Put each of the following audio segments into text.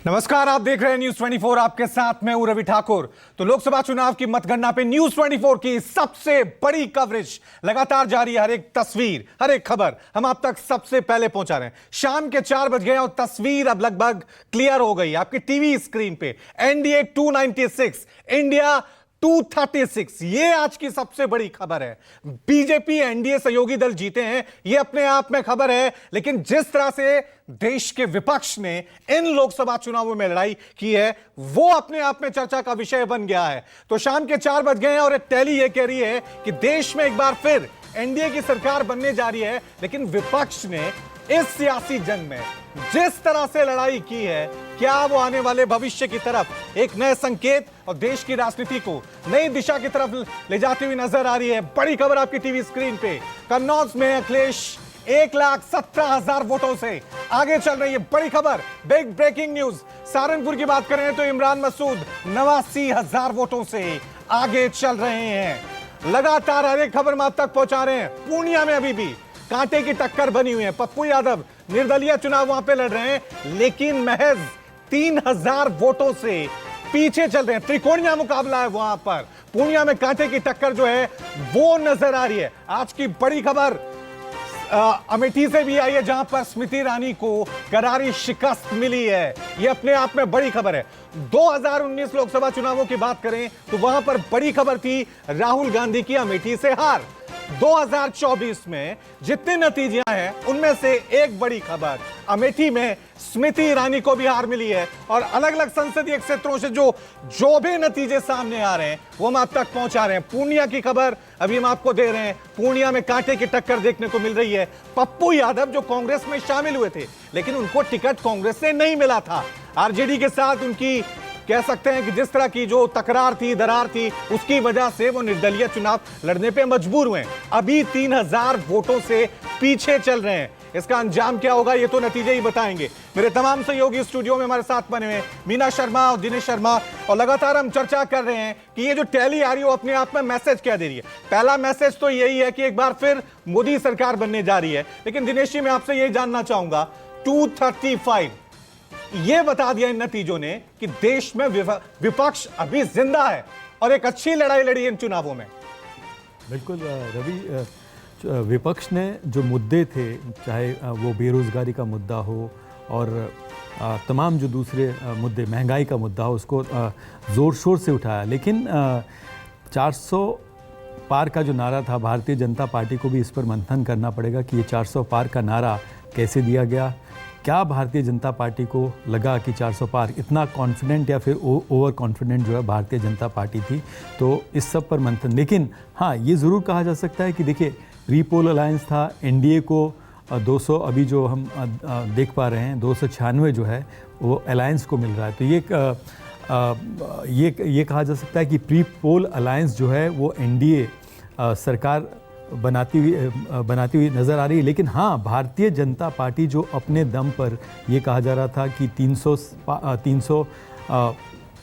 नमस्कार, आप देख रहे हैं न्यूज 24। आपके साथ मैं हूं रवि ठाकुर। तो लोकसभा चुनाव की मतगणना पे न्यूज 24 की सबसे बड़ी कवरेज लगातार जारी है। हर एक तस्वीर, हर एक खबर हम आप तक सबसे पहले पहुंचा रहे हैं। शाम के 4 बज गए और तस्वीर अब लगभग क्लियर हो गई आपकी टीवी स्क्रीन पे। एनडीए 296, इंडिया 236, ये आज की सबसे बड़ी खबर है। बीजेपी एनडीए सहयोगी दल जीते हैं, ये अपने आप में खबर है, लेकिन जिस तरह से देश के विपक्ष ने इन लोकसभा चुनावों में लड़ाई की है वो अपने आप में चर्चा का विषय बन गया है। तो शाम के 4 बज गए हैं और एक टैली ये कह रही है कि देश में एक बार फिर एनडीए की सरकार बनने जा रही है, लेकिन विपक्ष ने इस सियासी जंग में जिस तरह से लड़ाई की है, क्या वो आने वाले भविष्य की तरफ एक नए संकेत और देश की राजनीति को नई दिशा की तरफ ले जाती हुई नजर आ रही है। बड़ी खबर आपकी टीवी स्क्रीन पे। कन्नौज में अखिलेश 1,17,000 वोटों से आगे चल रही है। बड़ी खबर, बिग ब्रेकिंग न्यूज। सहारनपुर की बात करें तो इमरान मसूद 89,000 वोटों से आगे चल रहे हैं। लगातार हर एक खबर हम आप तक पहुंचा रहे हैं। पूर्णिया में अभी भी कांटे की टक्कर बनी हुई है। पप्पू यादव निर्दलीय चुनाव वहां पे लड़ रहे हैं, लेकिन महज 3,000 वोटों से पीछे चल रहे हैं। त्रिकोणीय मुकाबला है वहां पर। पूर्णिया में कांटे की टक्कर जो है वो नजर आ रही है। आज की बड़ी खबर अमेठी से भी आई है, जहां पर स्मृति ईरानी को करारी शिकस्त मिली है। यह अपने आप में बड़ी खबर है। 2019 लोकसभा चुनावों की बात करें तो वहां पर बड़ी खबर थी राहुल गांधी की अमेठी से हार। 2024 में जितने नतीजे हैं उनमें से एक बड़ी खबर, अमेठी में स्मृति ईरानी को भी हार मिली है। और अलग अलग संसदीय क्षेत्रों से जो भी नतीजे सामने आ रहे हैं वो हम आप तक पहुंचा रहे हैं। पूर्णिया की खबर अभी हम आपको दे रहे हैं। पूर्णिया में कांटे की टक्कर देखने को मिल रही है। पप्पू यादव जो कांग्रेस में शामिल हुए थे, लेकिन उनको टिकट कांग्रेस से नहीं मिला था। आरजेडी के साथ उनकी कह सकते हैं कि जिस तरह की जो तकरार थी, दरार थी, उसकी वजह से वो निर्दलीय चुनाव लड़ने पे मजबूर हुए। अभी 3,000 वोटों से पीछे चल रहे हैं। इसका अंजाम क्या होगा ये तो नतीजे ही बताएंगे। मेरे तमाम सहयोगी स्टूडियो में हमारे साथ बने हुए मीना शर्मा और दिनेश शर्मा, और लगातार हम चर्चा कर रहे हैं कि ये जो टैली आ रही है वो अपने आप में मैसेज क्या दे रही है। पहला मैसेज तो यही है कि एक बार फिर मोदी सरकार बनने जा रही है। लेकिन दिनेश जी, मैं आपसे यही जानना चाहूंगा, 235 ये बता दिया इन नतीजों ने कि देश में विपक्ष अभी जिंदा है और एक अच्छी लड़ाई लड़ी इन चुनावों में। बिल्कुल रवि, विपक्ष ने जो मुद्दे थे, चाहे वो बेरोजगारी का मुद्दा हो और तमाम जो दूसरे मुद्दे, महंगाई का मुद्दा हो, उसको ज़ोर शोर से उठाया। लेकिन 400 पार का जो नारा था, भारतीय जनता पार्टी को भी इस पर मंथन करना पड़ेगा कि ये 400 पार का नारा कैसे दिया गया। क्या भारतीय जनता पार्टी को लगा कि 400 पार, इतना कॉन्फिडेंट या फिर ओवर कॉन्फिडेंट जो है भारतीय जनता पार्टी थी। तो इस सब पर मंथन। लेकिन हाँ, ये ज़रूर कहा जा सकता है कि देखिए, प्री-पोल अलायंस था, एनडीए को 200, अभी जो हम देख पा रहे हैं 296 जो है वो अलायंस को मिल रहा है। तो ये कहा जा सकता है कि प्री-पोल अलायंस जो है वो एनडीए सरकार बनाती हुई नज़र आ रही है। लेकिन हाँ, भारतीय जनता पार्टी जो अपने दम पर ये कहा जा रहा था कि 300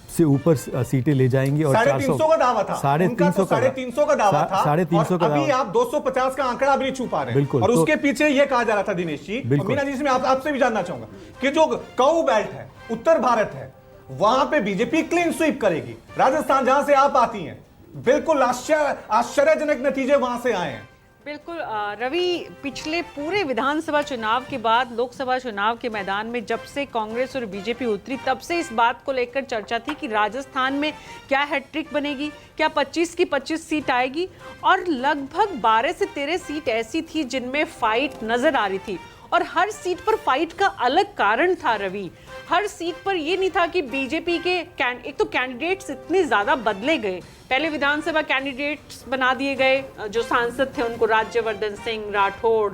से ऊपर सीटें ले जाएंगी और 350 का दावा था, 350 का दावा था, 350 का अभी आप 250 का आंकड़ा भी छू पा रहे हैं। बिल्कुल। और उसके पीछे ये कहा जा रहा था दिनेश जी, मीना जी से मैं आपसे भी जानना चाहूंगा कि जो कऊ बेल्ट है, उत्तर भारत है, वहां पे बीजेपी क्लीन स्वीप करेगी। राजस्थान जहां से आप आती हैं, बिल्कुल आश्चर्यजनक नतीजे वहां से आए हैं। बिल्कुल रवि, पिछले पूरे विधानसभा चुनाव के बाद लोकसभा चुनाव के मैदान में जब से कांग्रेस और बीजेपी उतरी, तब से इस बात को लेकर चर्चा थी कि राजस्थान में क्या हैट्रिक बनेगी, क्या 25 की 25 सीट आएगी। और लगभग 12 से 13 सीट ऐसी थी जिनमें फाइट नजर आ रही थी, और हर सीट पर फाइट का अलग कारण था रवि। हर सीट पर ये नहीं था कि बीजेपी के एक तो कैंडिडेट्स इतने ज्यादा बदले गए। पहले विधानसभा कैंडिडेट्स बना दिए गए, जो सांसद थे उनको राज्यवर्धन सिंह राठौड़,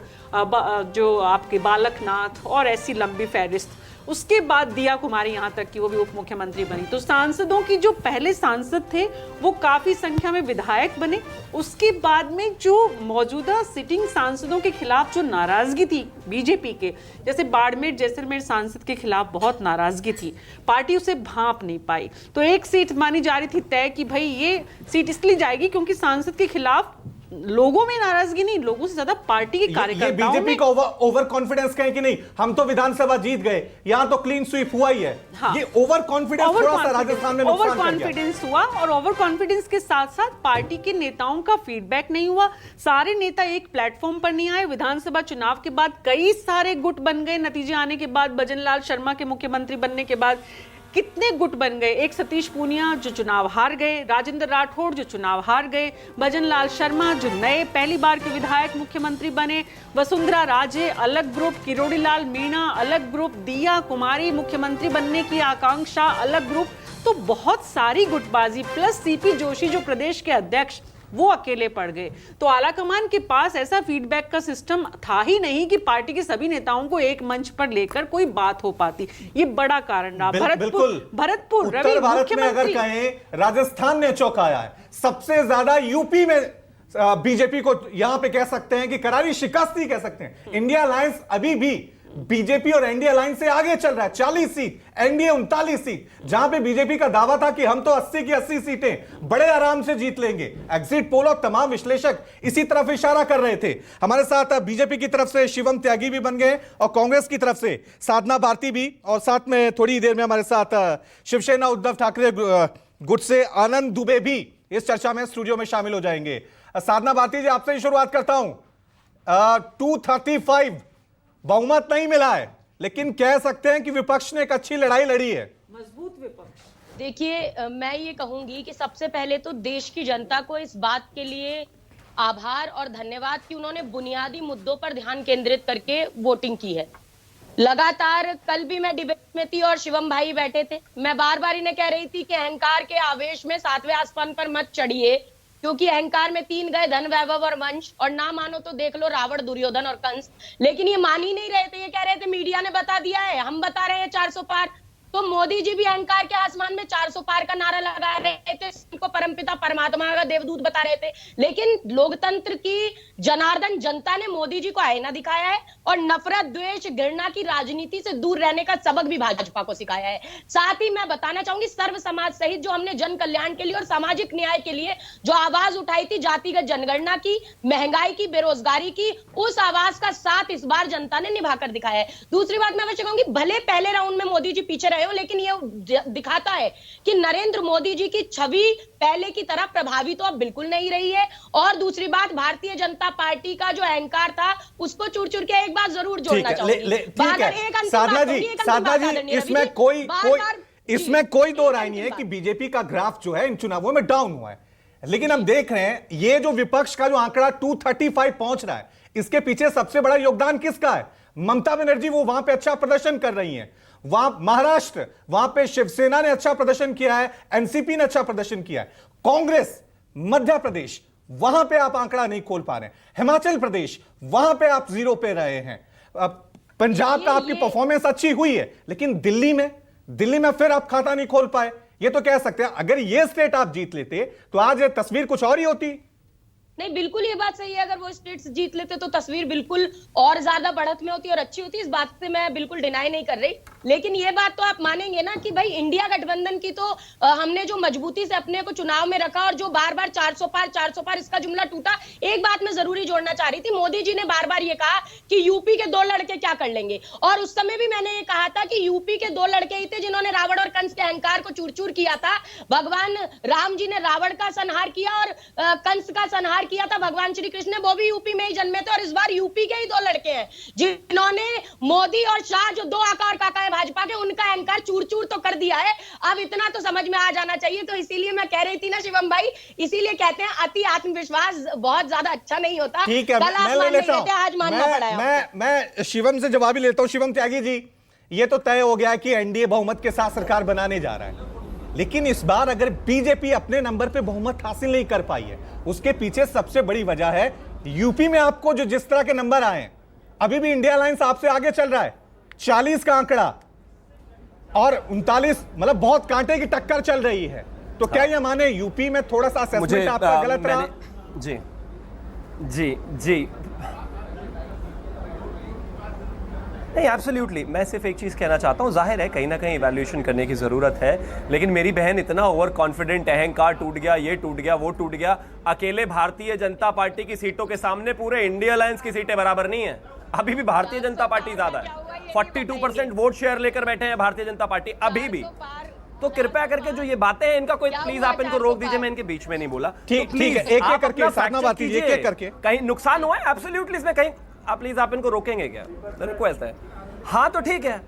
जो आपके बालकनाथ, और ऐसी लंबी फहरिस्त। उसके बाद दिया कुमारी, यहाँ तक कि वो भी उप मुख्यमंत्री बनी। तो सांसदों की जो पहले सांसद थे वो काफी संख्या में विधायक बने। उसके बाद में जो मौजूदा सिटिंग सांसदों के खिलाफ जो नाराजगी थी बीजेपी के, जैसे बाड़मेर जैसलमेर सांसद के खिलाफ बहुत नाराजगी थी, पार्टी उसे भांप नहीं पाई। तो एक सीट मानी जा रही थी तय कि भाई ये सीट इसलिए जाएगी क्योंकि सांसद के खिलाफ लोगों में नाराजगी नहीं, लोगों से ज्यादा पार्टी के ये कार्यकर्ताओं बीजेपी में। का ओवर कॉन्फिडेंस कहें कि नहीं, हम तो विधानसभा जीत गए, यहां तो क्लीन स्वीप हुआ ही है। हाँ। ये ओवर कॉन्फिडेंस थोड़ा सा राजस्थान में नुकसान ओवर कर गया। कॉन्फिडेंस हुआ, और ओवर कॉन्फिडेंस के साथ साथ पार्टी के नेताओं का फीडबैक नहीं हुआ। सारे नेता एक प्लेटफॉर्म पर नहीं आए। विधानसभा चुनाव के बाद कई सारे गुट बन गए, नतीजे आने के बाद, भजन लाल शर्मा के मुख्यमंत्री बनने के बाद कितने गुट बन गए। एक सतीश पूनिया जो चुनाव हार गए, राजेंद्र राठौड़ जो चुनाव हार गए, भजन लाल शर्मा जो नए पहली बार के विधायक मुख्यमंत्री बने, वसुंधरा राजे अलग ग्रुप, किरोड़ी लाल मीणा अलग ग्रुप, दिया कुमारी मुख्यमंत्री बनने की आकांक्षा अलग ग्रुप। तो बहुत सारी गुटबाजी, प्लस सीपी जोशी जो प्रदेश के अध्यक्ष, वो अकेले पड़ गए। तो आलाकमान के पास ऐसा फीडबैक का सिस्टम था ही नहीं कि पार्टी के सभी नेताओं को एक मंच पर लेकर कोई बात हो पाती। ये बड़ा कारण रहा। भरतपुर उत्तर भारत में अगर कहें, राजस्थान ने चौंकाया है सबसे ज्यादा। यूपी में बीजेपी को यहां पे कह सकते हैं कि करारी शिकस्त ही कह सकते हैं। इंडिया अलायंस अभी भी बीजेपी और एनडीए अलायंस से आगे चल रहा है, 40 सीट, एनडीए 39 सीट, जहां पे बीजेपी का दावा था कि हम तो 80 की 80 सीटें बड़े आराम से जीत लेंगे। एग्जिट पोल और तमाम विश्लेषक इसी तरफ इशारा कर रहे थे। हमारे साथ बीजेपी की तरफ से शिवम त्यागी भी बन गए और कांग्रेस की तरफ से साधना भारती भी, और साथ में थोड़ी देर में हमारे साथ शिवसेना उद्धव ठाकरे गुट से आनंद दुबे भी इस चर्चा में स्टूडियो में शामिल हो जाएंगे। साधना भारती जी, आपसे ही शुरुआत करता हूं। 235 बहुमत नहीं मिला है, लेकिन कह सकते हैं कि विपक्ष ने एक अच्छी लड़ाई लड़ी है। मजबूत विपक्ष। देखिए, मैं ये कहूंगी कि सबसे पहले तो देश की जनता को इस बात के लिए आभार और धन्यवाद कि उन्होंने बुनियादी मुद्दों पर ध्यान केंद्रित करके वोटिंग की है। लगातार कल भी मैं डिबेट में थी और शिवम भाई बैठे थे, मैं बार बार इन्हें कह रही थी कि अहंकार के आवेश में 7वें आसमान पर मत चढ़िए, क्योंकि अहंकार में 3 गए, धन वैभव और वंश, और ना मानो तो देख लो रावण, दुर्योधन और कंस। लेकिन ये मान ही नहीं रहे थे। ये कह रहे थे मीडिया ने बता दिया है, हम बता रहे हैं 400 पार। तो मोदी जी भी अहंकार के आसमान में 400 पार का नारा लगा रहे थे, इनको परमपिता परमात्मा का देवदूत बता रहे थे। लेकिन लोकतंत्र की जनार्दन जनता ने मोदी जी को आईना दिखाया है और नफरत, द्वेष, घृणा की राजनीति से दूर रहने का सबक भी भाजपा को सिखाया है। साथ ही मैं बताना चाहूंगी, सर्व समाज सहित जो हमने जन कल्याण के लिए और सामाजिक न्याय के लिए जो आवाज उठाई थी, जातिगत जनगणना की, महंगाई की, बेरोजगारी की, उस आवाज का साथ इस बार जनता ने निभाकर दिखाया है। दूसरी बात मैं अवश्य कहूंगी, भले पहले राउंड में मोदी जी पीछे रहे हो, लेकिन ये दिखाता है कि नरेंद्र मोदी जी की छवि पहले की तरह प्रभावी तो अब बिल्कुल नहीं रही है। और दूसरी बात, भारतीय जनता पार्टी का जो अहंकार था उसको चूर चूर के एक बात जरूर जोड़ना चाहूंगी। साधना जी, इसमें कोई दो राय नहीं है कि बीजेपी का ग्राफ जो है इन चुनावों में डाउन हुआ है। लेकिन हम देख रहे हैं ये जो विपक्ष का जो आंकड़ा 235 पहुंच रहा है, इसके पीछे सबसे बड़ा योगदान किसका है? ममता बनर्जी, वो वहां पे अच्छा प्रदर्शन कर रही हैं। वहां महाराष्ट्र, वहां पे शिवसेना ने अच्छा प्रदर्शन किया है, एनसीपी ने अच्छा प्रदर्शन किया है। कांग्रेस, मध्य प्रदेश, वहां पे आप आंकड़ा नहीं खोल पा रहे हैं। हिमाचल प्रदेश, वहां पे आप 0 पे रहे हैं। पंजाब का आपकी परफॉर्मेंस अच्छी हुई है, लेकिन दिल्ली में फिर आप खाता नहीं खोल पाए। ये तो कह सकते हैं अगर ये स्टेट आप जीत लेते तो आज ये तस्वीर कुछ और ही होती। नहीं, बिल्कुल ये बात सही है। अगर वो स्टेट्स जीत लेते तो तस्वीर बिल्कुल और ज्यादा बढ़त में होती और अच्छी होती। इस बात से मैं बिल्कुल डिनाई नहीं कर रही। लेकिन ये बात तो आप मानेंगे ना कि भाई इंडिया गठबंधन की तो हमने जो मजबूती से अपने को चुनाव में रखा और जो बार बार 400 पार इसका जुमला टूटा। एक बात मैं जरूरी जोड़ना चाह रही थी, मोदी जी ने बार बार ये कहा कि यूपी के 2 लड़के क्या कर लेंगे, और उस समय भी मैंने ये कहा था कि यूपी के 2 लड़के ही थे जिन्होंने रावण और कंस के अहंकार को चूर चूर किया था। भगवान राम जी ने रावण का संहार किया और कंस का संहार किया था भगवान श्री कृष्ण ने, वो भी यूपी में ही जन्मे थे। और इस बार यूपी के ही 2 लड़के हैं जिन्होंने मोदी और शाह, जो 2 आकार काका है भाजपा के, उनका अहंकार चूर चूर तो कर दिया है। अब इतना तो समझ में आ जाना चाहिए। तो इसीलिए मैं कह रही थी ना शिवम भाई, इसीलिए कहते हैं अति आत्मविश्वास बहुत ज्यादा अच्छा नहीं होता। ठीक है, कल आप मानने गए थे, आज मानना पड़ा है। मैं शिवम से जवाब ही लेता हूं। शिवम त्यागी जी, ये तो तय हो गया कि एनडीए बहुमत के साथ सरकार बनाने जा रहा है, लेकिन इस बार अगर बीजेपी अपने नंबर पे बहुमत हासिल नहीं कर पाई है, उसके पीछे सबसे बड़ी वजह है यूपी में आपको जो जिस तरह के नंबर आए हैं, अभी भी इंडिया अलायंस आपसे आगे चल रहा है। 40 का आंकड़ा और 39, मतलब बहुत कांटे की टक्कर चल रही है। तो क्या ये माने यूपी में थोड़ा सा असेसमेंट आपका गलत रहा? जी जी जी नहीं, एब्सोल्युटली। मैं सिर्फ एक चीज़ कहना चाहता हूँ, जाहिर है कहीं ना कहीं इवैल्यूएशन करने की ज़रूरत है, लेकिन मेरी बहन इतना ओवर कॉन्फिडेंट, अहंकार टूट गया, ये टूट गया, वो टूट गया। अकेले भारतीय जनता पार्टी की सीटों के सामने पूरे इंडिया अलायंस की सीटें बराबर नहीं है। अभी भी भारतीय जनता पार्टी ज़्यादा है, 42% वोट शेयर लेकर बैठे हैं भारतीय जनता पार्टी अभी भी। तो कृपया करके जो ये बातें हैं इनका कोई, प्लीज आप इनको रोक दीजिए, मैं इनके बीच में नहीं बोला। ठीक तो ठीक है, please, एक आप एक करके अपना साधना fact बात check कीजिए, एक एक करके। कहीं नुकसान हुआ है एब्सोल्युटली इसमें, कहीं आप प्लीज आप इनको रोकेंगे क्या? रिक्वेस्ट है। हाँ तो ठीक है,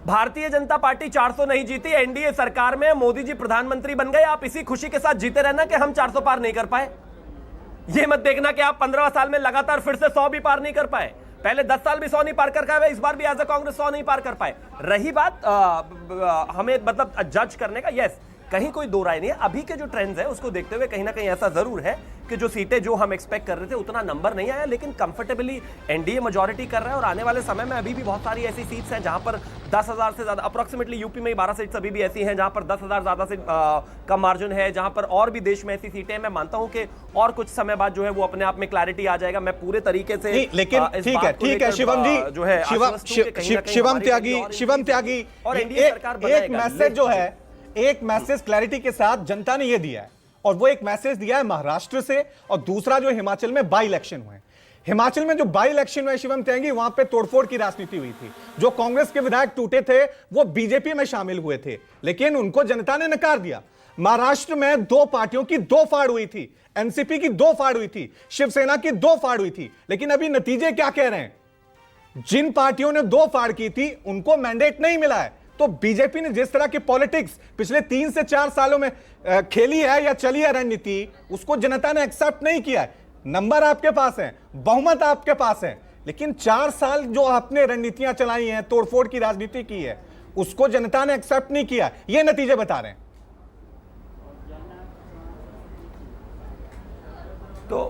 भारतीय जनता पार्टी 400 नहीं जीती, एनडीए सरकार में मोदी जी प्रधानमंत्री बन गए, आप इसी खुशी के साथ जीते रहना कि हम 400 पार नहीं कर पाए। ये मत देखना कि आप 15 साल में लगातार फिर से 100 भी पार नहीं कर पाए। पहले 10 साल भी 100 नहीं पार कर पाए, इस बार भी एज अ कांग्रेस 100 नहीं पार कर पाए। रही बात हमें मतलब जज करने का, यस कहीं कोई दो राय नहीं है। अभी के जो ट्रेंड्स है उसको देखते हुए कहीं ना कहीं ऐसा जरूर है कि जो सीटें जो हम एक्सपेक्ट कर रहे थे उतना नंबर नहीं आया, लेकिन कंफर्टेबली एनडीए मेजॉरिटी कर रहा है। और आने वाले समय में अभी भी बहुत सारी ऐसी सीट्स हैं जहां पर 10,000 से ज्यादा, अप्रोक्सीमेटली यूपी में 12 सीट्स अभी भी ऐसी हैं जहां पर 10,000 ज्यादा से कम मार्जिन है, जहां पर और भी देश में ऐसी सीटें हैं। मैं मानता हूं कि और कुछ समय बाद जो है वो अपने आप में क्लैरिटी आ जाएगा। मैं पूरे तरीके से लेकिन ठीक है शिवम जी, जो है शिवम त्यागी और एनडीए सरकार एक मैसेज जो है, एक मैसेज क्लैरिटी के साथ जनता ने यह दिया है, और वो एक मैसेज दिया है महाराष्ट्र से, और दूसरा जो हिमाचल में बाई इलेक्शन हुए। हिमाचल में जो बाई इलेक्शन हुए शिवम त्यागी, वहां पे तोड़फोड़ की राजनीति हुई थी। जो कांग्रेस के विधायक टूटे थे वो बीजेपी में शामिल हुए थे, लेकिन उनको जनता ने नकार दिया। महाराष्ट्र में दो पार्टियों की दो फाड़ हुई थी, एनसीपी की दो फाड़ हुई थी, शिवसेना की दो फाड़ हुई थी, लेकिन अभी नतीजे क्या कह रहे हैं? जिन पार्टियों ने दो फाड़ की थी उनको मैंडेट नहीं मिला है। तो बीजेपी ने जिस तरह की पॉलिटिक्स पिछले 3 से 4 सालों में खेली है या चली है रणनीति, उसको जनता ने एक्सेप्ट नहीं किया है। नंबर आपके पास है, बहुमत आपके पास है, लेकिन 4 साल जो आपने रणनीतियां चलाई हैं, तोड़फोड़ की राजनीति की है, उसको जनता ने एक्सेप्ट नहीं किया। ये नतीजे बता रहे हैं। तो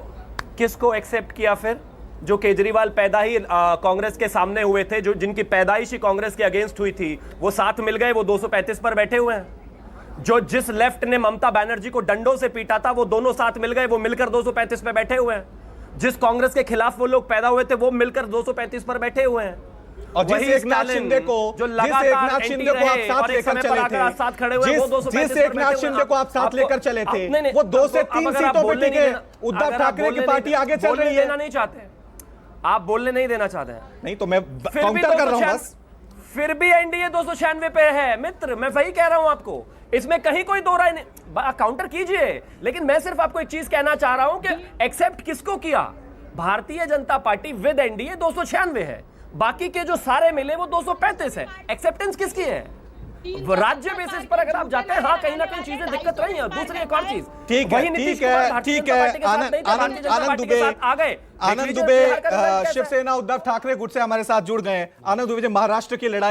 किसको एक्सेप्ट किया फिर? जो केजरीवाल पैदा ही कांग्रेस के सामने हुए थे, जो जिनकी पैदाइश ही कांग्रेस के अगेंस्ट हुई थी, वो साथ मिल गए, वो 235 पर बैठे हुए हैं। जो जिस लेफ्ट ने ममता बनर्जी को डंडों से पीटा था, वो दोनों साथ मिल गए, वो मिलकर 235 पर बैठे हुए हैं। जिस कांग्रेस के खिलाफ वो लोग पैदा हुए थे, वो मिलकर 235 पर बैठे हुए हैं। और जिस एकनाथ शिंदे को जो आप साथ लेकर चले थे, साथ खड़े हुए, जिस एकनाथ शिंदे को आप साथ लेकर चले थे, वो 2 से 3 सीटों पे टिके। उद्धव ठाकरे की पार्टी आगे चल रही है। नहीं चाहते आप, बोलने नहीं देना चाहते हैं। नहीं तो मैं काउंटर कर रहा हूं बस। फिर भी एनडीए 296 पे है मित्र, मैं वही कह रहा हूं आपको, इसमें कहीं कोई दो राय नहीं। काउंटर कीजिए, लेकिन मैं सिर्फ आपको एक चीज कहना चाह रहा हूं कि एक्सेप्ट किसको किया? Bharatiya Janata party with NDA 296 है, बाकी के जो सारे मिले वो 235 है। एक्सेप्टेंस किसकी है? राज्य बेसिस पर अगर आप जाते हैं, हाँ कहीं ना कहीं चीजें दिक्कत रही है। दूसरी एक और चीज, ठीक है आनंद दुबे शिवसेना उद्धव ठाकरे गुट से हमारे साथ जुड़ गए। आनंद दुबे, महाराष्ट्र की लड़ाई